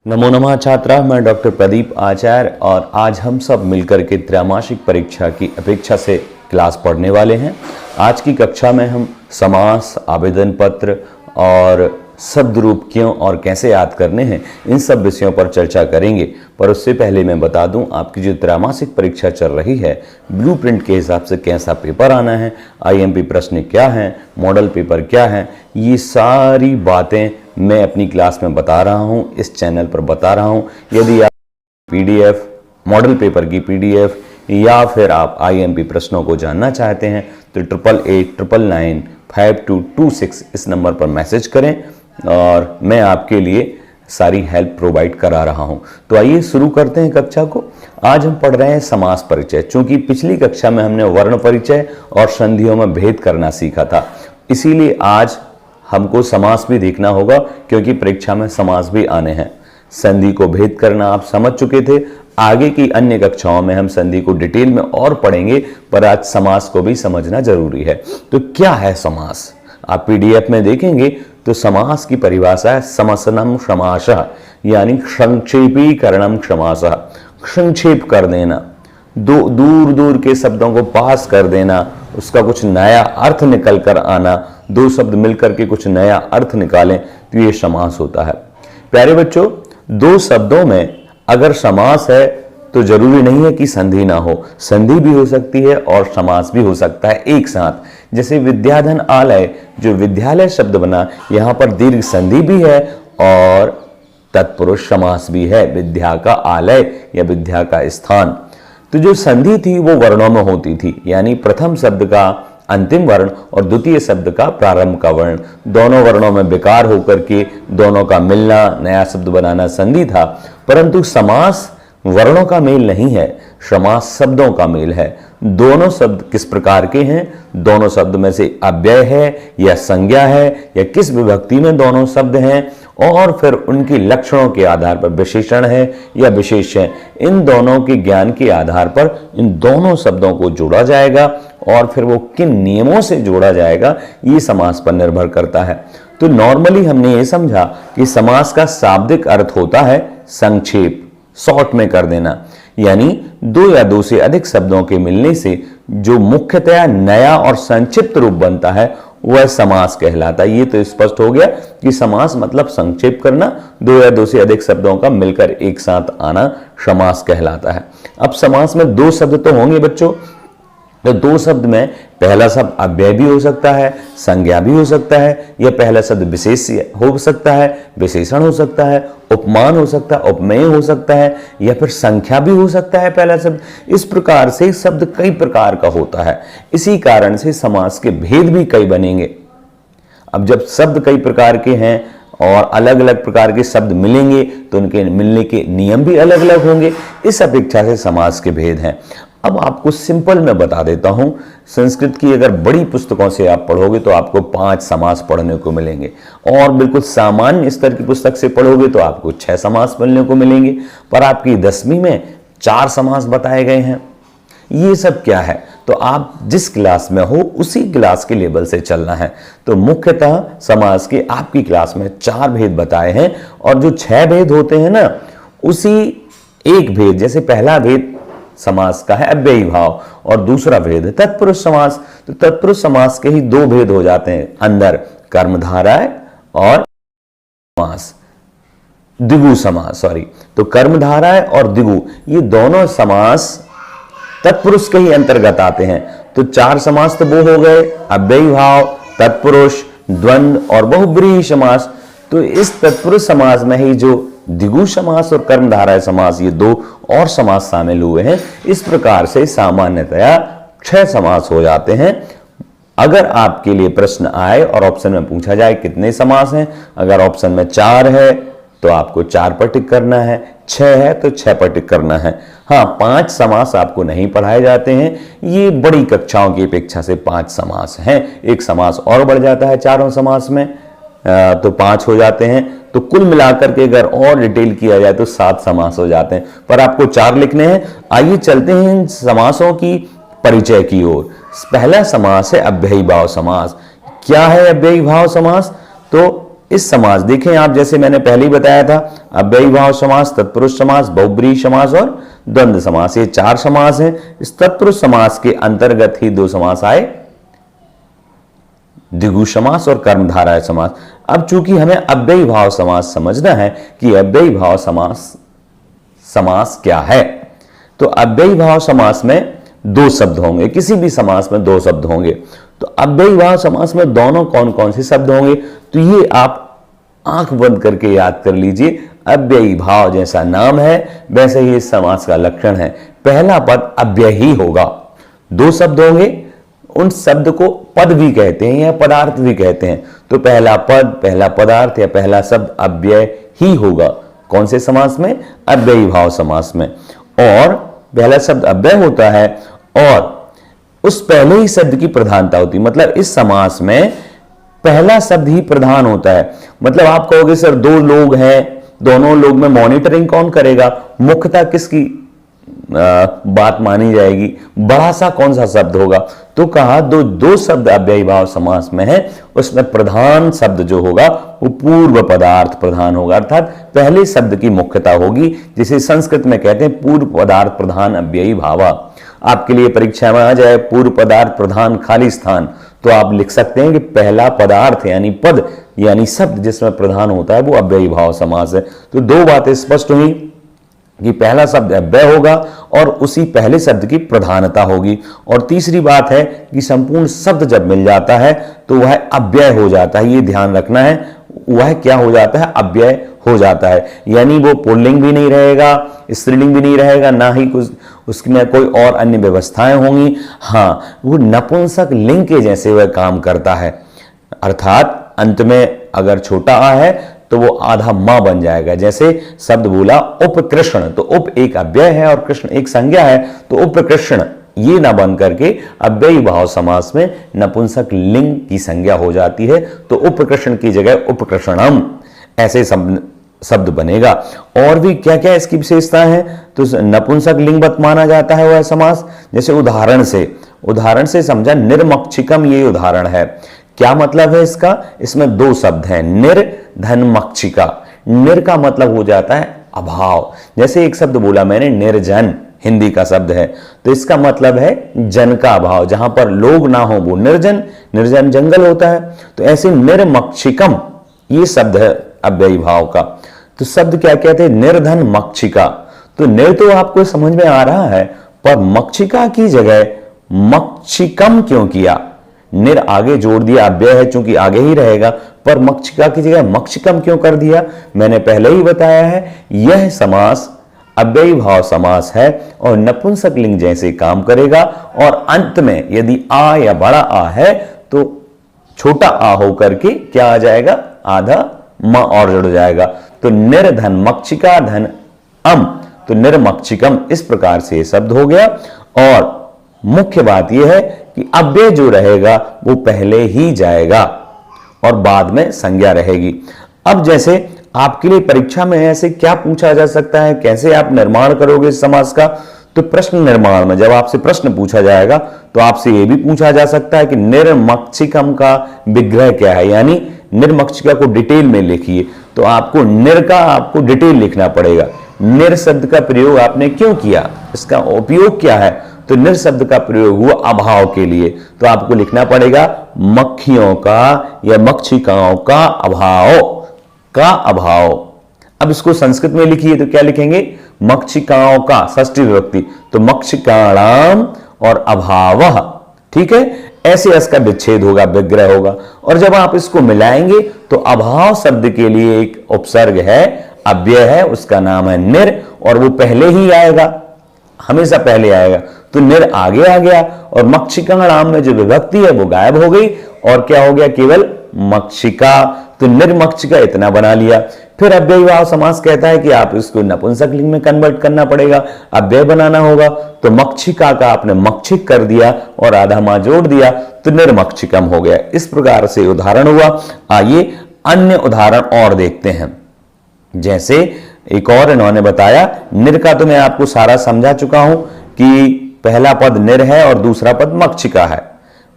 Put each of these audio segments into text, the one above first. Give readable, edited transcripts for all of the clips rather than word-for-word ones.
नमो नमः छात्रा, मैं डॉक्टर प्रदीप आचार्य और आज हम सब मिलकर के त्रैमासिक परीक्षा की अपेक्षा से क्लास पढ़ने वाले हैं। आज की कक्षा में हम समास, आवेदन पत्र और शब्द रूप क्यों और कैसे याद करने हैं, इन सब विषयों पर चर्चा करेंगे। पर उससे पहले मैं बता दूं, आपकी जो त्रैमासिक परीक्षा चल रही है, ब्लूप्रिंट के हिसाब से कैसा पेपर आना है, आईएमपी प्रश्न क्या हैं, मॉडल पेपर क्या है, ये सारी बातें मैं अपनी क्लास में बता रहा हूँ, इस चैनल पर बता रहा हूँ। यदि आप पीडीएफ, मॉडल पेपर की पीडीएफ या फिर आप आईएमपी प्रश्नों को जानना चाहते हैं तो 8889995226 इस नंबर पर मैसेज करें और मैं आपके लिए सारी हेल्प प्रोवाइड करा रहा हूं। तो आइए शुरू करते हैं कक्षा को। आज हम पढ़ रहे हैं समास परिचय। चूंकि पिछली कक्षा में हमने वर्ण परिचय और संधियों में भेद करना सीखा था, इसीलिए आज हमको समास भी देखना होगा, क्योंकि परीक्षा में समास भी आने हैं। संधि को भेद करना आप समझ चुके थे। आगे की अन्य कक्षाओं में हम संधि को डिटेल में और पढ़ेंगे, पर आज समास को भी समझना जरूरी है। तो क्या है समास? आप पीडीएफ में देखेंगे तो समास की परिभाषा है समसनम क्षमाशः, यानी संक्षेपीकरणम क्षमाशः, संक्षेप कर देना, दूर दूर के शब्दों को पास कर देना, उसका कुछ नया अर्थ निकल कर आना, दो शब्द मिलकर के कुछ नया अर्थ निकालें, तो ये समास होता है। प्यारे बच्चों, दो शब्दों में अगर समास है तो जरूरी नहीं है कि संधि ना हो, संधि भी हो सकती है और समास भी हो सकता है एक साथ। जैसे विद्याधन आलय, जो विद्यालय शब्द बना, यहाँ पर दीर्घ संधि भी है और तत्पुरुष समास भी है, विद्या का आलय या विद्या का स्थान। तो जो संधि थी वो वर्णों में होती थी, यानी प्रथम शब्द का अंतिम वर्ण और द्वितीय शब्द का प्रारंभ का वर्ण, दोनों वर्णों में विकार होकर के दोनों का मिलना, नया शब्द बनाना संधि था। परंतु समास वर्णों का मेल नहीं है, समास शब्दों का मेल है। दोनों शब्द किस प्रकार के हैं, दोनों शब्द में से अव्यय है या संज्ञा है या किस विभक्ति में दोनों शब्द हैं, और फिर उनके लक्षणों के आधार पर विशेषण है या विशेष है, इन दोनों के ज्ञान के आधार पर इन दोनों शब्दों को जोड़ा जाएगा और फिर वो किन नियमों से जोड़ा जाएगा, ये समास पर निर्भर करता है। तो नॉर्मली हमने ये समझा कि समास का शाब्दिक अर्थ होता है संक्षेप, शॉर्ट में कर देना, यानी दो या दो से अधिक शब्दों के मिलने से जो मुख्यतया नया और संक्षिप्त रूप बनता है वह समास कहलाता है। ये तो स्पष्ट हो गया कि समास मतलब संक्षेप करना, दो या दो से अधिक शब्दों का मिलकर एक साथ आना समास कहलाता है। अब समास में दो शब्द तो होंगे बच्चों, तो दो शब्द में पहला शब्द अव्यय भी हो सकता है, संज्ञा भी हो सकता है, या पहला शब्द विशेष हो सकता है, विशेषण हो सकता है, उपमान हो सकता है, उपमेय हो सकता है, या फिर संख्या भी हो सकता है पहला शब्द। इस प्रकार से शब्द कई प्रकार का होता है, इसी कारण से समास के भेद भी कई बनेंगे। अब जब शब्द कई प्रकार के हैं और अलग अलग प्रकार के शब्द मिलेंगे तो उनके मिलने के नियम भी अलग अलग होंगे, इस अपेक्षा से समास के भेद हैं। अब आपको सिंपल में बता देता हूं, संस्कृत की अगर बड़ी पुस्तकों से आप पढ़ोगे तो आपको 5 समास पढ़ने को मिलेंगे, और बिल्कुल सामान्य स्तर की पुस्तक से पढ़ोगे तो आपको 6 समास मिलने को मिलेंगे। पर आपकी 10वीं में 4 समास बताए गए हैं। ये सब क्या है? तो आप जिस क्लास में हो उसी क्लास के लेवल से चलना है। तो मुख्यतः समास के आपकी क्लास में 4 भेद बताए हैं, और जो 6 भेद होते हैं ना, उसी एक भेद, जैसे पहला भेद समास का है अव्ययी भाव और दूसरा भेद है तत्पुरुष समास, तो तत्पुरुष समास के ही 2 भेद हो जाते हैं अंदर, कर्मधारय और समास, द्विगु समास, तो कर्मधारय और द्विगु, ये दोनों समास तत्पुरुष के ही अंतर्गत आते हैं। तो 4 समास तो वो हो गए, अव्ययी भाव, तत्पुरुष, द्वंद्व और बहुब्रीहि समास। तो इस तत्पुरुष समास में ही जो द्विगु समास और कर्मधारय समास, ये 2 और समास शामिल हुए हैं। इस प्रकार से सामान्यतया 6 समास हो जाते हैं। अगर आपके लिए प्रश्न आए और ऑप्शन में पूछा जाए कितने समास हैं, अगर ऑप्शन में 4 है तो आपको 4 पर टिक करना है, 6 है तो 6 पर टिक करना है। हाँ, 5 समास आपको नहीं पढ़ाए जाते हैं, ये बड़ी कक्षाओं की अपेक्षा से 5 समास हैं। एक समास और बढ़ जाता है चारों समास में, तो 5 हो जाते हैं। तो कुल मिलाकर के अगर और डिटेल किया जाए तो 7 समास हो जाते हैं, पर आपको 4 लिखने हैं। आइए चलते हैं इन समासों की परिचय की ओर। पहला समास है अव्ययी भाव समास। क्या है अव्ययी भाव समास? तो इस समास देखें आप, जैसे मैंने पहले ही बताया था, अव्ययी भाव समास, तत्पुरुष समास, बहुब्रीहि समास और द्वंद्व समास, ये 4 समास हैं। इस तत्पुरुष समास के अंतर्गत ही 2 समास आए, द्विगु समास और कर्मधारय समास। अब चूंकि हमें अव्ययी भाव समास समझना है कि अव्ययी भाव समास क्या है, तो अव्ययी भाव समास में 2 शब्द होंगे, किसी भी समास में 2 शब्द होंगे। तो अव्ययी भाव समास में दोनों कौन कौन से शब्द होंगे, तो ये आप आंख बंद करके याद कर लीजिए। अव्ययी भाव जैसा नाम है वैसे ही इस समास का लक्षण है, पहला पद अव्ययी होगा। 2 शब्द होंगे, उन शब्द को पद भी कहते हैं या पदार्थ भी कहते हैं। तो पहला पद, पहला पदार्थ या पहला शब्द अव्यय ही होगा। कौन से समास में? अव्ययी भाव समास में। और पहला शब्द अव्यय होता है और उस पहले ही शब्द की प्रधानता होती है। मतलब इस समास में पहला शब्द ही प्रधान होता है। मतलब आप कहोगे सर 2 लोग हैं, दोनों लोग में मॉनिटरिंग कौन करेगा, मुख्यतः किसकी बात मानी जाएगी, बड़ा सा कौन सा शब्द होगा? तो कहा 2 शब्द अव्ययी भाव समास में है, उसमें प्रधान शब्द जो होगा वो पूर्व पदार्थ प्रधान होगा, अर्थात पहले शब्द की मुख्यता होगी, जिसे संस्कृत में कहते हैं पूर्व पदार्थ प्रधान अव्ययी भावा। आपके लिए परीक्षा में आ जाए पूर्व पदार्थ प्रधान खाली स्थान, तो आप लिख सकते हैं कि पहला पदार्थ यानी पद यानी शब्द जिसमें प्रधान होता है वो अव्ययी भाव समास है। तो 2 बातें स्पष्ट हुई कि पहला शब्द अव्यय होगा और उसी पहले शब्द की प्रधानता होगी। और तीसरी बात है कि संपूर्ण शब्द जब मिल जाता है तो वह अव्यय हो जाता है, ये ध्यान रखना है। वह क्या हो जाता है? अव्यय हो जाता है, यानी वो पुल्लिंग भी नहीं रहेगा, स्त्रीलिंग भी नहीं रहेगा, ना ही कुछ उसमें कोई और अन्य व्यवस्थाएं होंगी। हाँ, वो नपुंसक लिंग के जैसे वह काम करता है, अर्थात अंत में अगर छोटा आ है तो वो आधा मां बन जाएगा। जैसे शब्द बोला उपकृष्ण, तो उप एक अव्यय है और कृष्ण एक संज्ञा है, तो उपकृष्ण ये ना बन करके अव्ययी भाव समास में नपुंसक लिंग की संज्ञा हो जाती है, तो उपकृष्ण की जगह उपकृष्णम ऐसे शब्द बनेगा। और भी क्या क्या इसकी विशेषताएं हैं? तो नपुंसक लिंगवत माना जाता है वह समास। जैसे उदाहरण से समझा, निर्मक्षिकम ये उदाहरण है। क्या मतलब है इसका? इसमें 2 शब्द हैं, निर धन मक्षिका। निर का मतलब हो जाता है अभाव, जैसे एक शब्द बोला मैंने निर्जन, हिंदी का शब्द है, तो इसका मतलब है जन का अभाव, जहां पर लोग ना हो वो निर्जन, निर्जन जंगल होता है। तो ऐसे निर्मक्षिकम ये शब्द है अव्ययी भाव का। तो शब्द क्या कहते हैं? निर्धन मक्षिका। तो निर तो आपको समझ में आ रहा है, पर मक्षिका की जगह मक्षिकम क्यों किया? निर आगे जोड़ दिया, अव्यय है चूंकि आगे ही रहेगा, पर मक्षिका की जगह मक्षिकम क्यों कर दिया? मैंने पहले ही बताया है, यह समास अव्ययी भाव समास है और नपुंसक लिंग जैसे काम करेगा। और अंत में यदि आ या बड़ा आ है तो छोटा आ होकर के क्या आ जाएगा? आधा मां और जुड़ जाएगा। तो निर्धन मक्षिका धन अम, तो निर्मक्षिकम इस प्रकार से शब्द हो गया। और मुख्य बात यह है कि अव्यय जो रहेगा वो पहले ही जाएगा और बाद में संज्ञा रहेगी। अब जैसे आपके लिए परीक्षा में ऐसे क्या पूछा जा सकता है, कैसे आप निर्माण करोगे इस समास का? तो प्रश्न निर्माण में जब आपसे प्रश्न पूछा जाएगा तो आपसे यह भी पूछा जा सकता है कि निर्मक्षिकम का विग्रह क्या है, यानी निर्मक्षिका को डिटेल में लिखिए। तो आपको निर का आपको डिटेल लिखना पड़ेगा। निर शब्द का प्रयोग आपने क्यों किया, इसका उपयोग क्या है? तो निर शब्द का प्रयोग हुआ अभाव के लिए, तो आपको लिखना पड़ेगा मक्खियों का या मक्षिकाओं का अभाव। अब इसको संस्कृत में लिखिए तो क्या लिखेंगे? मक्षिकाओं का, षष्ठी विभक्ति, तो मक्षिकाणाम और अभावः, ठीक है। ऐसे इसका विच्छेद होगा, विग्रह होगा। और जब आप इसको मिलाएंगे तो अभाव शब्द के लिए एक उपसर्ग है, अव्यय है, उसका नाम है निर, और वो पहले ही आएगा, हमेशा पहले आएगा। तो निर आगे आ गया और मक्षिकाणाम में जो विभक्ति है वो गायब हो गई और क्या हो गया? केवल मक्षिका। तो निर्मक्षिका इतना बना लिया। फिर अव्ययी भाव समास कहता है कि आप इसको नपुंसक लिंग में कन्वर्ट करना पड़ेगा, अव्यय बनाना होगा। तो मक्षिका का आपने मक्षिक कर दिया और आधा मां जोड़ दिया तो निर्मक्षिकम हो गया। इस प्रकार से उदाहरण हुआ। आइए अन्य उदाहरण और देखते हैं। जैसे एक और इन्होंने बताया, निर का तो मैं आपको सारा समझा चुका हूं कि पहला पद निर है और दूसरा पद मक्षिका है।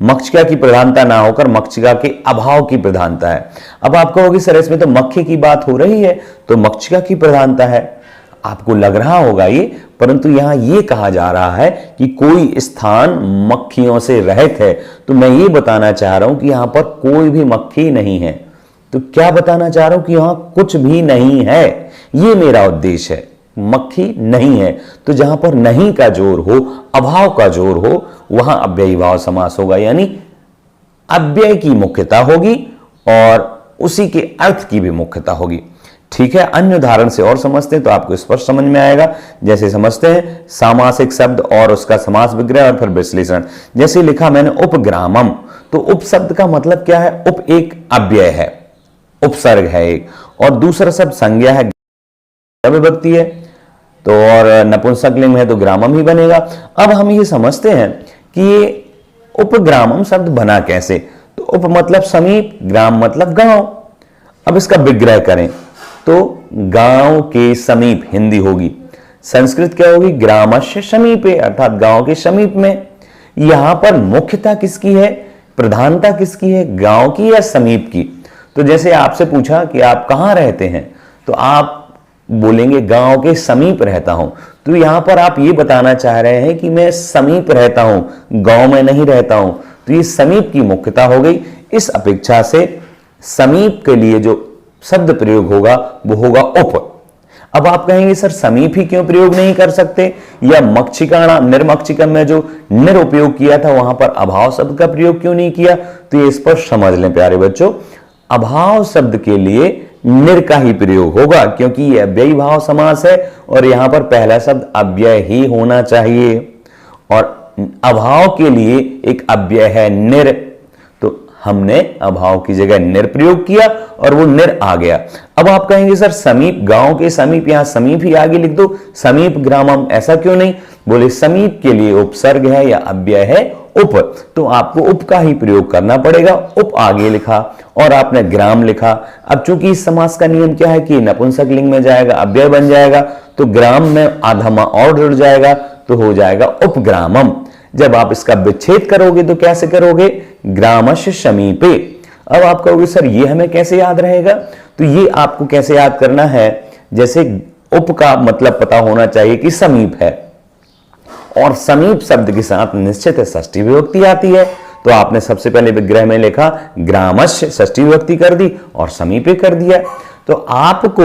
मक्षिका की प्रधानता ना होकर मक्षिका के अभाव की प्रधानता है। अब आप कहोगे सर इसमें तो मक्खी की बात हो रही है तो मक्षिका की प्रधानता है, आपको लग रहा होगा ये, परंतु यहां ये कहा जा रहा है कि कोई स्थान मक्खियों से रहित है। तो मैं ये बताना चाह रहा हूं कि यहां पर कोई भी मक्खी नहीं है। तो क्या बताना चाह रहा हूं कि यहां कुछ भी नहीं है, ये मेरा उद्देश्य है। मक्खी नहीं है तो जहां पर नहीं का जोर हो, अभाव का जोर हो, वहां अव्ययी भाव समास होगा, यानी अव्यय की मुख्यता होगी और उसी के अर्थ की भी मुख्यता होगी। ठीक है, अन्य उदाहरण से और समझते हैं तो आपको स्पष्ट समझ में आएगा। जैसे समझते हैं सामासिक शब्द और उसका समास विग्रह और फिर विश्लेषण। जैसे लिखा मैंने उपग्रामम, तो उप शब्द का मतलब क्या है? उप एक अव्यय है, उपसर्ग है एक, और दूसरा शब्द संज्ञा है, विभक्ति है, तो और नपुंसकलिंग है तो ग्रामम ही बनेगा। अब हम ये समझते हैं कि ये उपग्रामम शब्द बना कैसे। तो उप मतलब समीप, ग्राम मतलब गांव। अब इसका विग्रह करें तो गांव के समीप हिंदी होगी, संस्कृत क्या होगी? ग्रामस्य समीपे, अर्थात गांव के समीप में। यहां पर मुख्यता किसकी है, प्रधानता किसकी है, गांव की या समीप की? तो जैसे आपसे पूछा कि आप कहां रहते हैं तो आप बोलेंगे गांव के समीप रहता हूं। तो यहां पर आप ये बताना चाह रहे हैं कि मैं समीप रहता हूं, गांव में नहीं रहता हूं। तो ये समीप की मुख्यता हो गई। इस अपेक्षा से समीप के लिए जो शब्द प्रयोग होगा वो होगा उप। अब आप कहेंगे सर समीप ही क्यों प्रयोग नहीं कर सकते, या मक्षिका निर्मक्षिकम में जो निर उपयोग किया था वहां पर अभाव शब्द का प्रयोग क्यों नहीं किया? तो ये स्पष्ट समझ लें प्यारे बच्चों, अभाव शब्द के लिए निर का ही प्रयोग होगा क्योंकि यह अव्ययी भाव समास है और यहां पर पहला शब्द अव्यय ही होना चाहिए, और अभाव के लिए एक अव्यय है निर, तो हमने अभाव की जगह निर प्रयोग किया और वो निर आ गया। अब आप कहेंगे सर समीप, गांव के समीप, यहां समीप ही आगे लिख दो, समीप ग्रामम, ऐसा क्यों नहीं? बोले समीप के लिए उपसर्ग है या अव्यय है उप, तो आपको उप का ही प्रयोग करना पड़ेगा। उप आगे लिखा और आपने ग्राम लिखा। अब चूंकि इस समास का नियम क्या है कि नपुंसक लिंग में जाएगा, अव्यय बन जाएगा, तो ग्राम में आधा और जुड़ जाएगा तो हो जाएगा उपग्रामम। जब आप इसका विच्छेद करोगे तो कैसे करोगे? ग्रामस्य समीपे। अब आप कहोगे सर ये हमें कैसे याद रहेगा? तो ये आपको कैसे याद करना है, जैसे उप का मतलब पता होना चाहिए कि समीप है, और समीप शब्द के साथ निश्चित षष्ठी विभक्ति आती है। तो आपने सबसे पहले विग्रह में लिखा ग्रामस्य, षष्ठी विभक्ति कर दी और समीपे कर दिया। तो आपको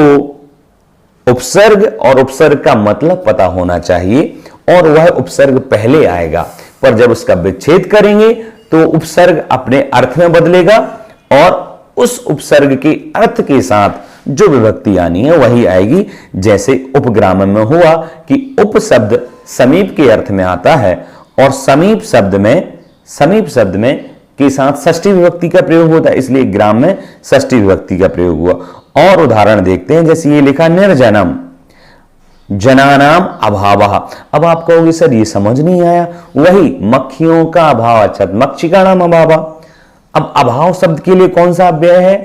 उपसर्ग और उपसर्ग का मतलब पता होना चाहिए और वह उपसर्ग पहले आएगा, पर जब उसका विच्छेद करेंगे तो उपसर्ग अपने अर्थ में बदलेगा और उस उपसर्ग के अर्थ के साथ जो विभक्ति आनी है वही आएगी। जैसे उपग्राम में हुआ कि उप शब्द समीप के अर्थ में आता है और समीप शब्द में के साथ षष्ठी विभक्ति का प्रयोग होता है, इसलिए ग्राम में षष्ठी विभक्ति का प्रयोग हुआ। और उदाहरण देखते हैं, जैसे ये लिखा निर्जनम, जनानाम अभावः। अब आप कहोगे सर ये समझ नहीं आया, वही मक्खियों का अभाव, अच्छा मक्षिकाणाम अभावः। अब अभाव शब्द के लिए कौन सा अव्यय है,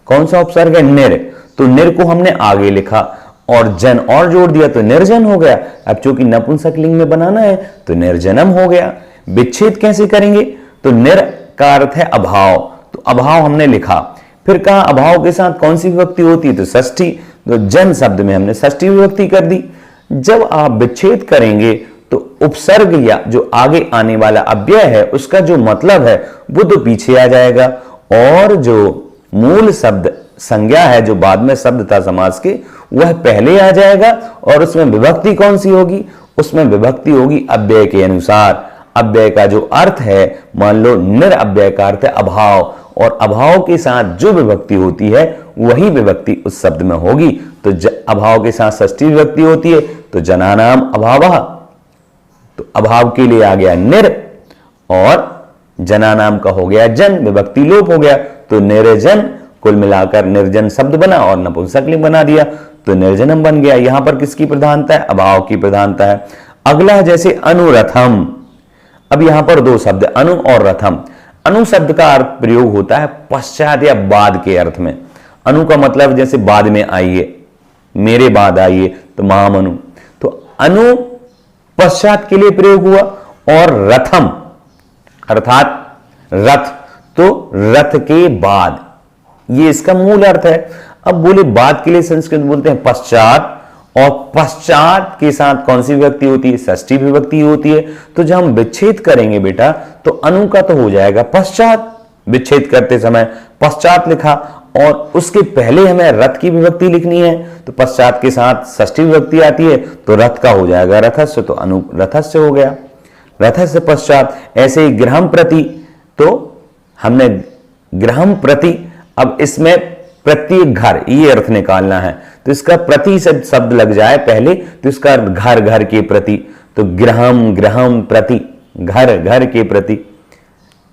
कौन सा उपसर्ग है? निर। तो निर को हमने आगे लिखा और जन और जोड़ दिया तो निर्जन हो गया। अब चूंकि नपुंसक लिंग में बनाना है तो निर्जनम हो गया। विच्छेद कैसे करेंगे? तो निर का अर्थ है अभाव, तो अभाव हमने लिखा, फिर कहा अभाव के साथ कौन सी विभक्ति होती है? तो षष्ठी। तो जन शब्द में हमने षष्ठी विभक्ति कर दी। जब आप विच्छेद करेंगे तो उपसर्ग या जो आगे आने वाला अव्यय है उसका जो मतलब है वो तो पीछे आ जाएगा, और जो मूल शब्द संज्ञा है जो बाद में शब्द था समास के वह पहले आ जाएगा। और उसमें विभक्ति कौन सी होगी? उसमें विभक्ति होगी अव्यय के अनुसार। अव्यय का जो अर्थ है, मान लो निर अव्यय का अर्थ है अभाव, और अभाव के साथ जो विभक्ति होती है वही विभक्ति उस शब्द में होगी। तो अभाव के साथ षष्ठी विभक्ति होती है तो जनानाम अभावः, तो अभाव के लिए आ गया निर और जनानाम का हो गया जन, विभक्ति लोप हो गया तो निर्जन, कुल मिलाकर निर्जन शब्द बना और नपुंसकलिंग बना दिया तो निर्जनम बन गया। यहां पर किसकी प्रधानता है? अभाव की प्रधानता है। अगला जैसे अनुरथम। अब यहां पर दो शब्द अनु और रथम। अनु शब्द का अर्थ प्रयोग होता है पश्चात या बाद के अर्थ में। अनु का मतलब जैसे बाद में आइए, मेरे बाद आइए, तो महामनु। तो अनु पश्चात के लिए प्रयोग हुआ, और रथम अर्थात रथ, तो रथ के बाद, ये इसका मूल अर्थ है। अब बोले बाद के लिए संस्कृत बोलते हैं पश्चात, और पश्चात के साथ कौन सी विभक्ति होती है? षष्ठी विभक्ति होती है। तो जब हम विच्छेद करेंगे बेटा तो अनु का तो हो जाएगा पश्चात, विच्छेद करते समय पश्चात लिखा, और उसके पहले हमें रथ की विभक्ति लिखनी है तो पश्चात के साथ षष्ठी विभक्ति आती है तो रथ का हो जाएगा रथस्य, तो अनु रथस्य हो गया, रथस्य पश्चात। ऐसे ही गृहम प्रति, तो हमने गृहम प्रति, अब इसमें प्रत्येक घर ये अर्थ निकालना है, तो इसका प्रति शब्द लग जाए पहले तो इसका घर, घर के प्रति, तो गृहम, गृहम प्रति, घर, घर के प्रति।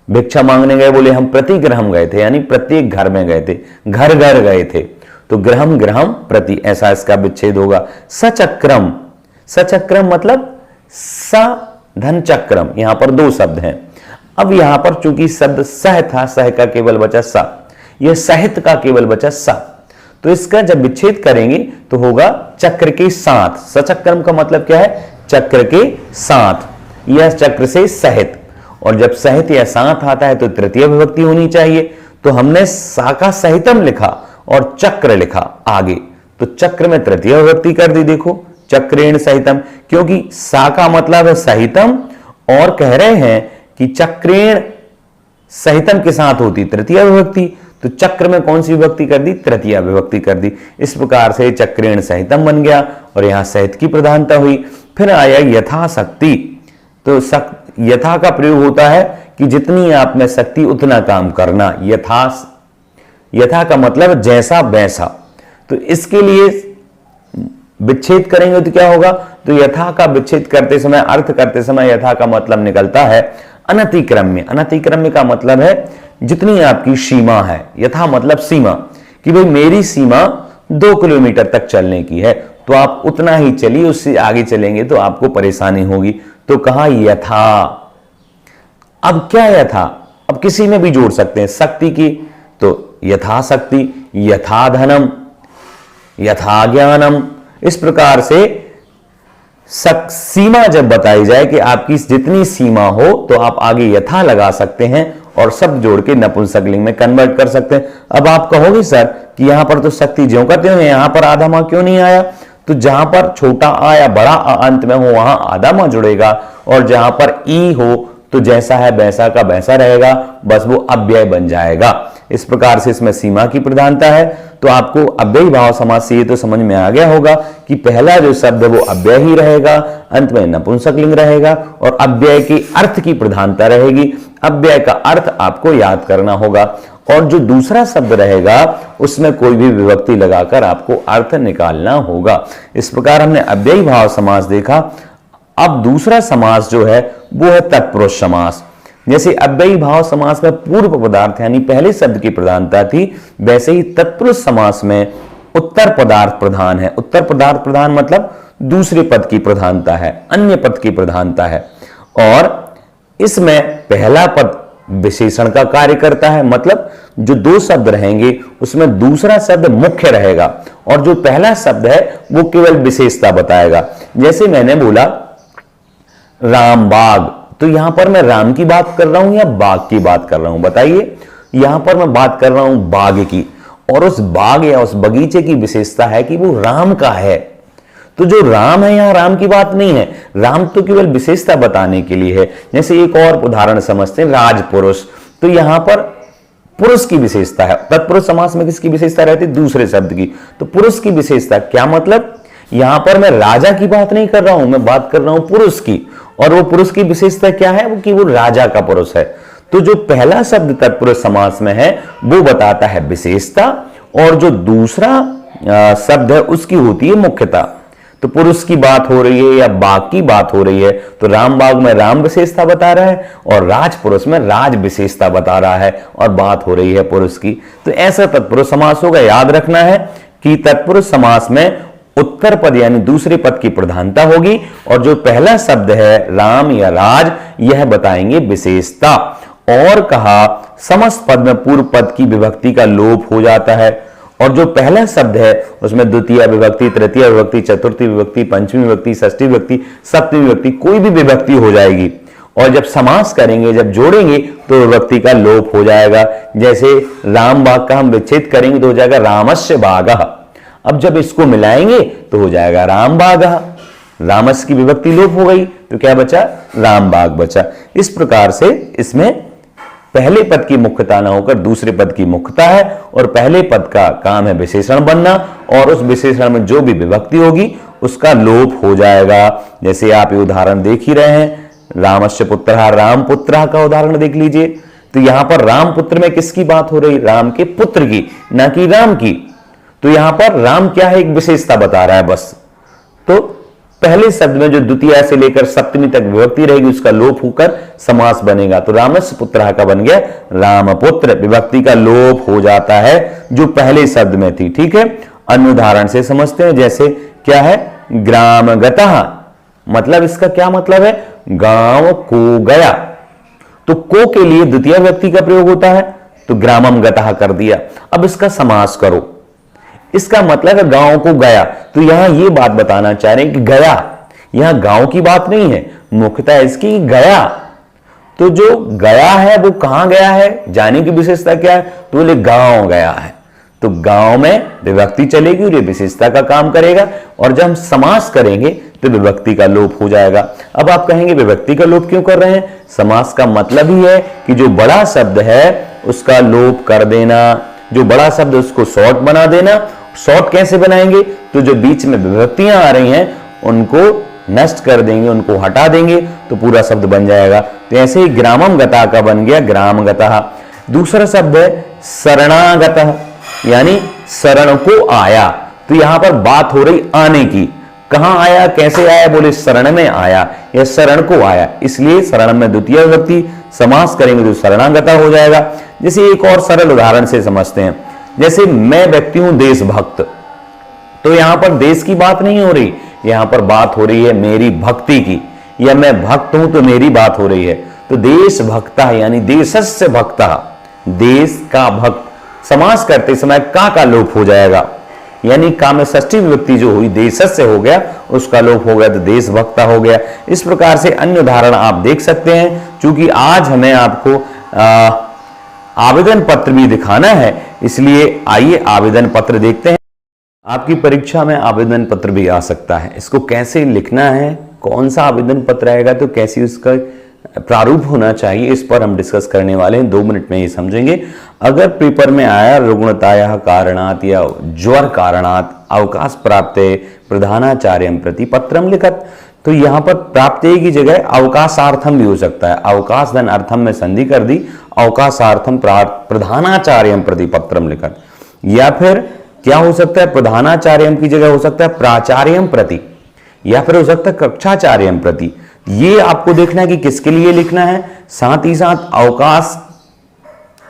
भिक्षा मांगने गए, बोले हम प्रति गृहम गए थे, यानी प्रत्येक घर में गए थे, घर घर गए थे, तो गृहम गृहम प्रति, ऐसा इसका विच्छेद होगा। सचक्रम, सचक्रम मतलब स धन चक्रम, यहां पर दो शब्द हैं। अब यहां पर चूंकि शब्द सह था, सह का केवल बचा सा, यह सहित का केवल बचा सा, तो इसका जब विच्छेद करेंगे तो होगा चक्र के साथ। सचक्रम का मतलब क्या है? चक्र के साथ, यह चक्र से सहित, और जब सहित या साथ आता है तो तृतीय विभक्ति होनी चाहिए, तो हमने सा का सहितम लिखा और चक्र लिखा आगे, तो चक्र में तृतीय विभक्ति कर दी। देखो चक्रेण सहितम, क्योंकि सा का मतलब है सहितम और कह रहे हैं कि चक्रेण सहितम के साथ होती तृतीय विभक्ति, तो चक्र में कौन सी विभक्ति कर दी? तृतीय विभक्ति कर दी। इस प्रकार से चक्रेण सहितम बन गया और यहां सहित की प्रधानता हुई। फिर आया यथाशक्ति, तो यथा का प्रयोग होता है कि जितनी आप में शक्ति उतना काम करना, यथा का मतलब जैसा वैसा, तो इसके लिए विच्छेद करेंगे तो क्या होगा? तो यथा का विच्छेद करते समय, अर्थ करते समय यथा का मतलब निकलता है अनतिक्रम्य। अनतिक्रम्य का मतलब है जितनी आपकी सीमा है, यथा मतलब सीमा, कि भाई मेरी सीमा 2 किलोमीटर तक चलने की है तो आप उतना ही चलिए, उससे आगे चलेंगे तो आपको परेशानी होगी, तो कहा यथा। अब क्या यथा? अब किसी में भी जोड़ सकते हैं शक्ति की, तो यथाशक्ति, यथा धनम, यथा ज्ञानम, इस प्रकार से सीमा जब बताई जाए कि आपकी जितनी सीमा हो तो आप आगे यथा लगा सकते हैं और शब्द जोड़ के नपुंसकलिंग में कन्वर्ट कर सकते हैं। अब आप कहोगे सर कि यहां पर तो शक्ति ज्यों का त्यों है, यहां पर आधा मां क्यों नहीं आया? तो जहां पर छोटा आ या बड़ा आ अंत में हो वहां आधा मां जुड़ेगा, और जहां पर ई हो तो जैसा है वैसा का वैसा रहेगा, बस वो अव्यय बन जाएगा। इस प्रकार से इसमें सीमा की प्रधानता है। तो आपको अव्ययी भाव समास से ये तो समझ में आ गया होगा कि पहला जो शब्द है वो अव्यय ही रहेगा, अंत में नपुंसकलिंग रहेगा और अव्यय के अर्थ की प्रधानता रहेगी। अव्यय का अर्थ आपको याद करना होगा, और जो दूसरा शब्द रहेगा उसमें कोई भी विभक्ति लगाकर आपको अर्थ निकालना होगा। इस प्रकार हमने अव्ययी भाव समास देखा। अब दूसरा समास जो है वो है तत्पुरुष समास। जैसे अव्ययी भाव समास में पूर्व पदार्थ यानी पहले शब्द की प्रधानता थी, वैसे ही तत्पुरुष समास में उत्तर पदार्थ प्रधान है। उत्तर पदार्थ प्रधान मतलब दूसरे पद की प्रधानता है, अन्य पद की प्रधानता है, और इसमें पहला पद विशेषण का कार्य करता है। मतलब जो दो शब्द रहेंगे उसमें दूसरा शब्द मुख्य रहेगा और जो पहला शब्द है वो केवल विशेषता बताएगा। जैसे मैंने बोला राम बाग, तो यहां पर मैं राम की बात कर रहा हूं या बाग की बात कर रहा हूं? बताइए। यहां पर मैं बात कर रहा हूं बाग की, और उस बाग या उस बगीचे की विशेषता है कि वो राम का है। तो जो राम है यहां राम की बात नहीं है, राम तो केवल विशेषता बताने के लिए है। जैसे एक और उदाहरण समझते हैं, राजपुरुष, तो यहां पर पुरुष की विशेषता है। तत्पुरुष समास में किसकी विशेषता रहती है? दूसरे शब्द की। तो पुरुष की विशेषता क्या मतलब? यहां पर मैं राजा की बात नहीं कर रहा हूं, मैं बात कर रहा हूं पुरुष की, और वो पुरुष की विशेषता क्या है? वो कि वो राजा का पुरुष है। तो जो पहला शब्द तत्पुरुष समास में है वो बताता है विशेषता, और जो दूसरा शब्द है उसकी होती है मुख्यता। तो पुरुष की बात हो रही है या बाग की बात हो रही है, तो राम बाग में राम विशेषता बता रहा है और राज पुरुष में राज विशेषता बता रहा है, और बात हो रही है पुरुष की। तो ऐसा तत्पुरुष समास होगा। याद रखना है कि तत्पुरुष समास में उत्तर पद यानी दूसरे पद की प्रधानता होगी, और जो पहला शब्द है राम या राज यह बताएंगे विशेषता। और कहा समस्त पद में पूर्व पद की विभक्ति का लोप हो जाता है, और जो पहला शब्द है उसमें द्वितीय विभक्ति, तृतीय विभक्ति, चतुर्थी विभक्ति, पंचमी विभक्ति, षष्ठी विभक्ति, सप्तमी विभक्ति, कोई भी विभक्ति हो जाएगी। और जब समास करेंगे, जब जोड़ेंगे तो विभक्ति का लोप हो जाएगा। जैसे राम बाग का हम विच्छेद करेंगे तो हो जाएगा रामस्य बागः। अब जब इसको मिलाएंगे तो हो जाएगा राम बागः। रामस की विभक्ति लोप हो गई तो क्या बचा? राम बाग बचा। इस प्रकार से इसमें पहले पद की मुख्यता ना होकर दूसरे पद की मुख्यता है, और पहले पद का काम है विशेषण बनना, और उस विशेषण में जो भी विभक्ति होगी उसका लोप हो जाएगा। जैसे आप ये उदाहरण देख ही रहे हैं, रामस्य पुत्रः, राम पुत्रः का उदाहरण देख लीजिए। तो यहां पर राम पुत्र में किसकी बात हो रही? राम के पुत्र की, ना कि राम की। तो यहां पर राम क्या है? एक विशेषता बता रहा है बस। तो पहले शब्द में जो द्वितीय से लेकर सप्तमी तक विभक्ति रहेगी उसका लोप होकर समास बनेगा। तो रामस्य पुत्रः का बन गया रामपुत्र। विभक्ति का लोप हो जाता है जो पहले शब्द में थी। ठीक है, अन्य उदाहरण से समझते हैं। जैसे क्या है? ग्रामगतः, मतलब इसका क्या मतलब है? गांव को गया। तो को के लिए द्वितीय व्यक्ति का प्रयोग होता है, तो ग्रामम गतः कर दिया। अब इसका समास करो, इसका मतलब है गांव को गया। तो यहां ये बात बताना चाह रहे हैं कि गया, यहां गांव की बात नहीं है, मुख्यतः इसकी गया। तो जो गया है वो कहां गया है, जाने की विशेषता क्या है? तो बोले गांव गया है। तो गांव में विभक्ति चलेगी और ये विशेषता का काम करेगा, और जब हम समास करेंगे तो विभक्ति का लोप हो जाएगा। अब आप कहेंगे विभक्ति का लोप क्यों कर रहे हैं? समास का मतलब ही है कि जो बड़ा शब्द है उसका लोप कर देना, जो बड़ा शब्द उसको शॉर्ट बना देना। शॉर्ट कैसे बनाएंगे? तो जो बीच में विभक्तियां आ रही हैं उनको नष्ट कर देंगे, उनको हटा देंगे, तो पूरा शब्द बन जाएगा। तो ऐसे ही ग्रामम गता का बन गया ग्रामगतः। दूसरा शब्द है शरणागतः, यानी शरण को आया। तो यहां पर बात हो रही आने की। कहां आया, कैसे आया? बोले शरण में आया या शरण को आया, इसलिए शरण में द्वितीय विभक्ति, समास करेंगे तो शरणागतः हो जाएगा। जैसे एक और सरल उदाहरण से समझते हैं। जैसे मैं व्यक्ति हूं देशभक्त, तो यहां पर देश की बात नहीं हो रही, यहां पर बात हो रही है मेरी भक्ति की, या मैं भक्त हूं तो मेरी बात हो रही है। तो देशभक्तः यानी देशस्य भक्तः, देश का भक्त। समास करते समय का लोप हो जाएगा, यानी का में षष्ठी विभक्ति जो हुई देशस्य हो गया, उसका लोप हो गया तो देशभक्ता हो गया। इस प्रकार से अन्य उदाहरण आप देख सकते हैं। चूंकि आज हमें आपको आवेदन पत्र भी दिखाना है, इसलिए आइए आवेदन पत्र देखते हैं। आपकी परीक्षा में आवेदन पत्र भी आ सकता है। इसको कैसे लिखना है, कौन सा आवेदन पत्र आएगा, तो कैसी उसका प्रारूप होना चाहिए, इस पर हम डिस्कस करने वाले हैं। 2 मिनट में ही समझेंगे। अगर पेपर में आया रुग्णतायाः कारणात् या ज्वर कारणात् अवकाश प्राप्त प्रधानाचार्यं प्रति पत्रम लिखत, तो यहां पर प्राप्त की जगह अवकाशार्थम भी हो सकता है। अवकाश धन अर्थम में संधि कर दी, अवकाशार्थम प्रधानाचार्यं प्रति पत्रम लिखत। या फिर क्या हो सकता है? प्रधानाचार्यम की जगह हो सकता है प्राचार्यम प्रति, या फिर हो सकता है कक्षाचार्यम प्रति। ये आपको देखना है कि किसके लिए लिखना है। साथ ही साथ अवकाश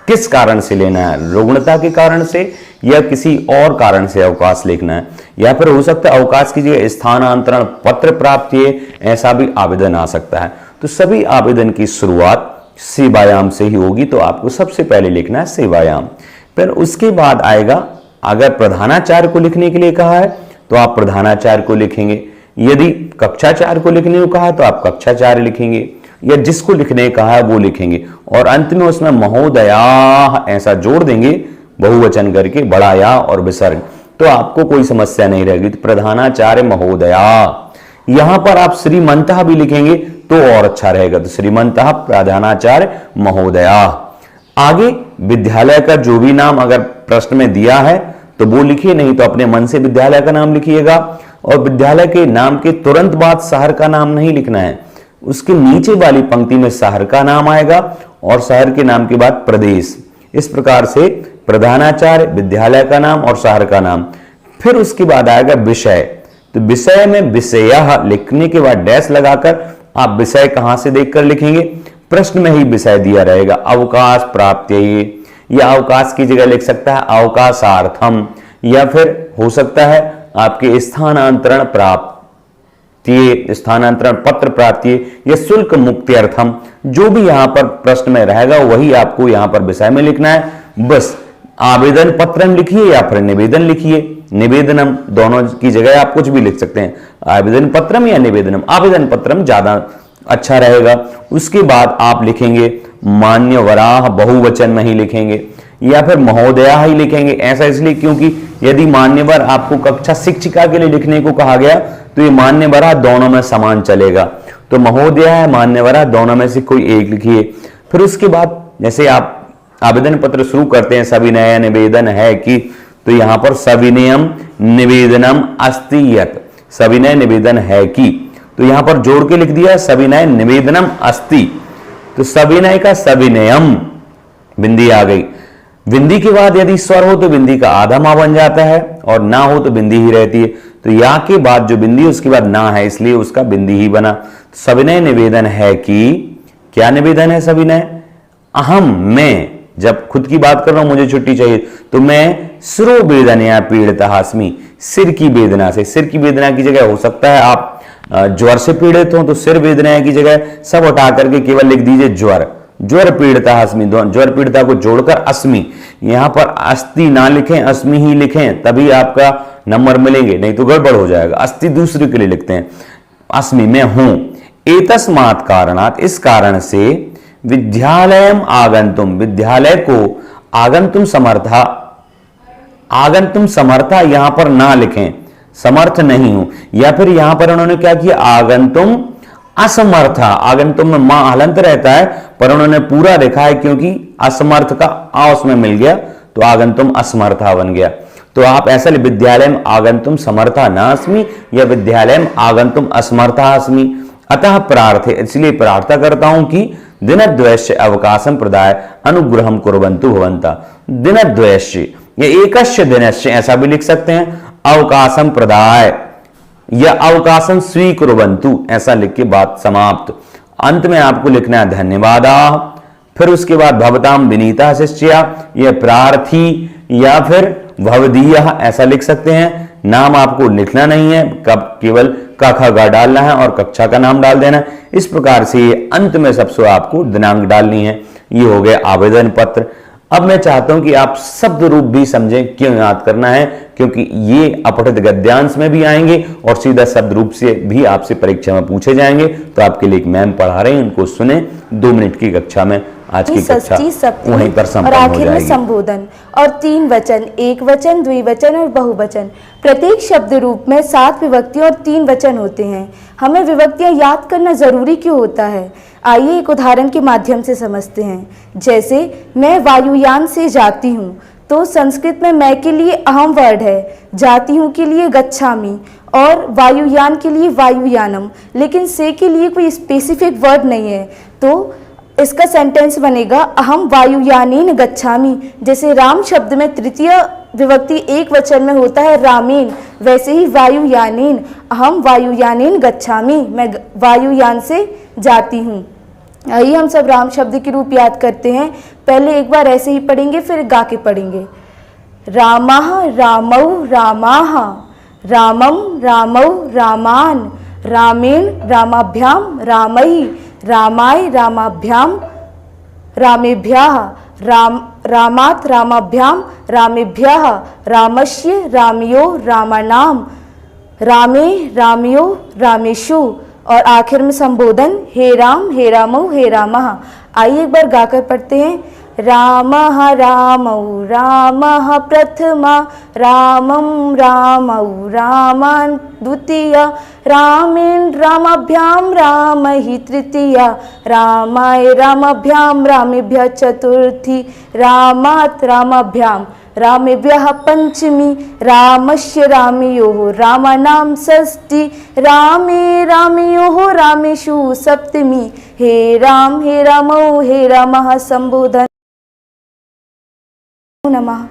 किस कारण से लेना है, रुग्णता के कारण से या किसी और कारण से अवकाश लिखना है। या फिर हो सकता है अवकाश की जगह स्थानांतरण पत्र प्राप्त किए, ऐसा भी आवेदन आ सकता है। तो सभी आवेदन की शुरुआत सेवायाम से ही होगी, तो आपको सबसे पहले लिखना है सेवायाम। फिर उसके बाद आएगा, अगर प्रधानाचार्य को लिखने के लिए कहा है तो आप प्रधानाचार्य को लिखेंगे, यदि कक्षाचार्य को लिखने को कहा है तो आप कक्षाचार्य लिखेंगे, या जिसको लिखने कहा है वो लिखेंगे। और अंत में उसमें महोदयाः ऐसा जोड़ देंगे, बहुवचन करके, बड़ा या और विसर्ग, तो आपको कोई समस्या नहीं रहेगी। तो प्रधानाचार्य महोदया। यहां पर आप श्रीमंतः भी लिखेंगे तो और अच्छा रहेगा, तो श्रीमंतः प्रधानाचार्य महोदया। आगे विद्यालय का जो भी नाम अगर प्रश्न में दिया है तो वो लिखिए, नहीं तो अपने मन से विद्यालय का नाम लिखिएगा। और विद्यालय के नाम के तुरंत बाद शहर का नाम नहीं लिखना है, उसके नीचे वाली पंक्ति में शहर का नाम आएगा और शहर के नाम के बाद प्रदेश। इस प्रकार से प्रधानाचार्य, विद्यालय का नाम और शहर का नाम। फिर उसके बाद आएगा विषय, तो विषय में विषयः लिखने के बाद डैश लगाकर आप विषय कहां से देखकर लिखेंगे, प्रश्न में ही विषय दिया रहेगा। अवकाश प्राप्त्यै, या अवकाश की जगह लिख सकता है अवकाशार्थम, या फिर हो सकता है आपके स्थानांतरण प्राप्त्यै, स्थानांतरण पत्र प्राप्त्यै, या शुल्क मुक्त्यर्थम। जो भी यहां पर प्रश्न में रहेगा वही आपको यहां पर विषय में लिखना है। बस आवेदन पत्रम लिखिए या फिर निवेदन लिखिए, निवेदनम, दोनों की जगह आप कुछ भी लिख सकते हैं, आवेदन पत्रम या निवेदनम। आवेदन पत्रम ज्यादा अच्छा रहेगा। उसके बाद आप लिखेंगे मान्यवराः, बहुवचन में ही लिखेंगे, या फिर महोदया ही लिखेंगे। ऐसा इसलिए क्योंकि यदि मान्यवर आपको कक्षा शिक्षिका के लिए लिखने को कहा गया तो ये मान्यवरा दोनों में समान चलेगा। तो महोदया है, मान्यवरा, दोनों में से कोई एक लिखिए। फिर उसके बाद जैसे आप आवेदन पत्र शुरू करते हैं, सविनय निवेदन है कि, तो यहां पर सविनयम निवेदनम अस्ति यत्, सविनय निवेदन है कि, तो यहां पर जोड़ के लिख दिया सविनय निवेदनम अस्ति। तो सविनय का सविनयम, बिंदी आ गई। बिंदी के बाद यदि स्वर हो तो बिंदी का आधा मां बन जाता है, और ना हो तो बिंदी ही रहती है। तो या के बाद जो बिंदी उसके बाद ना है, इसलिए उसका बिंदी ही बना। सविनय निवेदन है कि, क्या निवेदन है सविनय? अहम, मैं जब खुद की बात कर रहा हूं, मुझे छुट्टी चाहिए, तो मैं सिरो वेदनया पीड़ितः अस्मि, सिर की वेदना से। सिर की वेदना की जगह हो सकता है आप ज्वर से पीड़ित हो, तो सिर वेदना की जगह सब हटा करके केवल लिख दीजिए ज्वर, ज्वर पीड़ितः अस्मि, ज्वर पीड़िता को जोड़कर अस्मि। यहां पर अस्ति ना लिखें, अस्मि ही लिखें, तभी आपका नंबर मिलेंगे, नहीं तो गड़बड़ हो जाएगा। अस्ति दूसरे के लिए लिखते हैं, अस्मि मैं हूं। एतस्मात् कारणात्, इस कारण से, विद्यालयम आगंतुम, विद्यालय को आगंतुम समर्था, आगंतुम समर्था यहां पर ना लिखें, समर्थ नहीं हूं। या फिर यहां पर उन्होंने क्या किया, आगंतुम असमर्था, आगंतुम में मां हलंत रहता है पर उन्होंने पूरा लिखा है क्योंकि असमर्थ का आ उसमें मिल गया, तो आगंतुम असमर्था बन गया। तो आप ऐसा लिख, विद्यालय में आगंतुम समर्था नास्मि, या विद्यालय में आगंतुम असमर्था अस्मि। अतः प्रार्थे, इसलिए प्रार्थना करता हूं कि दिनद्वयस्य अवकाशम प्रदाय अनुग्रहम कुर्वन्तु भवन्तः। दिनद्वयस्य या एकस्य दिनस्य ऐसा भी लिख सकते हैं, अवकाशम प्रदाय या अवकाशम स्वीकुर्वन्तु, ऐसा लिख के बात समाप्त। अंत में आपको लिखना है धन्यवादाः, फिर उसके बाद भवताम विनीता शिष्या, यह प्रार्थी, या फिर भवदीयः ऐसा लिख सकते हैं। नाम आपको लिखना नहीं है, कब केवल क ख ग डालना है और कक्षा का नाम डाल देना है। इस प्रकार से अंत में सबसे आपको दिनांक डालनी है। ये हो गया आवेदन पत्र। अब मैं चाहता हूं कि आप शब्द रूप भी समझें, क्यों याद करना है, क्योंकि ये अपठित गद्यांश में भी आएंगे और सीधा शब्द रूप से भी आपसे परीक्षा में पूछे जाएंगे। तो आपके लिए एक मैम पढ़ा रहे हैं, उनको सुने 2 मिनट की कक्षा में। आज की कक्षा वहीं पर संपन्न हो जाएगी। और आखिर में संबोधन और 3 वचन, एक वचन, द्विवचन और बहुवचन। प्रत्येक शब्द रूप में 7 विभक्तियां और 3 वचन होते हैं। हमें विभक्तियां याद करना जरूरी क्यों होता है? आइए एक उदाहरण के माध्यम से समझते हैं। जैसे मैं वायुयान से जाती हूँ, तो संस्कृत में मैं के लिए अहम वर्ड है, जाती हूँ के लिए गच्छामि और वायुयान के लिए वायुयानम, लेकिन से के लिए कोई स्पेसिफिक वर्ड नहीं है। तो इसका सेंटेंस बनेगा अहम वायुयानेन गच्छामि। जैसे राम शब्द में तृतीय विभक्ति एक वचन में होता है रामेन, वैसे ही वायुयानेन, अहम वायुयानेन गच्छामि, मैं वायुयान से जाती हूँ। आइए हम सब राम शब्द के रूप याद करते हैं। पहले एक बार ऐसे ही पढ़ेंगे, फिर गा के पढ़ेंगे। रामः रामौ रामाः, रामं रामौ रामान, रामेण रामाभ्याम रामैः, रामाय रामाभ्याम रामेभ्यः, रामात् रामाभ्याम रामेभ्यः, रामस्य रामयो रामाणाम, रामे रामयो रामेषु। और आखिर में संबोधन हे राम हे रामौ हे रामः। आइए एक बार गाकर पढ़ते हैं। रामः रामौ रामः प्रथमा, रामं रामौ रामान् द्वितीया, रामेण रामाभ्यां रामैः तृतीया, रामाय रामाभ्यां रामेभ्यः चतुर्थी, रामात् रामाभ्यां रामेभ्यः पंचमी, रामस्य रामयोः रामाणां षष्ठी, रामे रामयोः रामेषु सप्तमी। हे रामौ हे रामः संबोधन नमः।